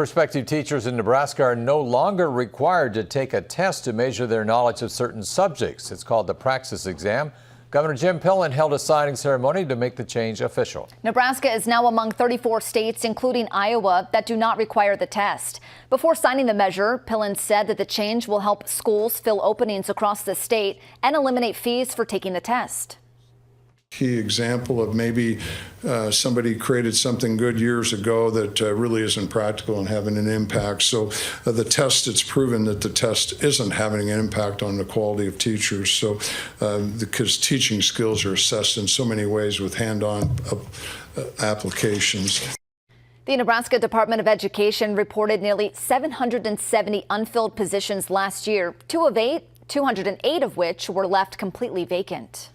Prospective teachers in Nebraska are no longer required to take a test to measure their knowledge of certain subjects. It's called the Praxis exam. Governor Jim Pillen held a signing ceremony to make the change official. Nebraska is now among 34 states, including Iowa, that do not require the test. Before signing the measure, Pillen said that the change will help schools fill openings across the state and eliminate fees for taking the test. Key example of maybe somebody created something good years ago that really isn't practical and having an impact. So the test, it's proven that the test isn't having an impact on the quality of teachers. So because teaching skills are assessed in so many ways with hand-on applications. The Nebraska Department of Education reported nearly 770 unfilled positions last year, 208 of which were left completely vacant.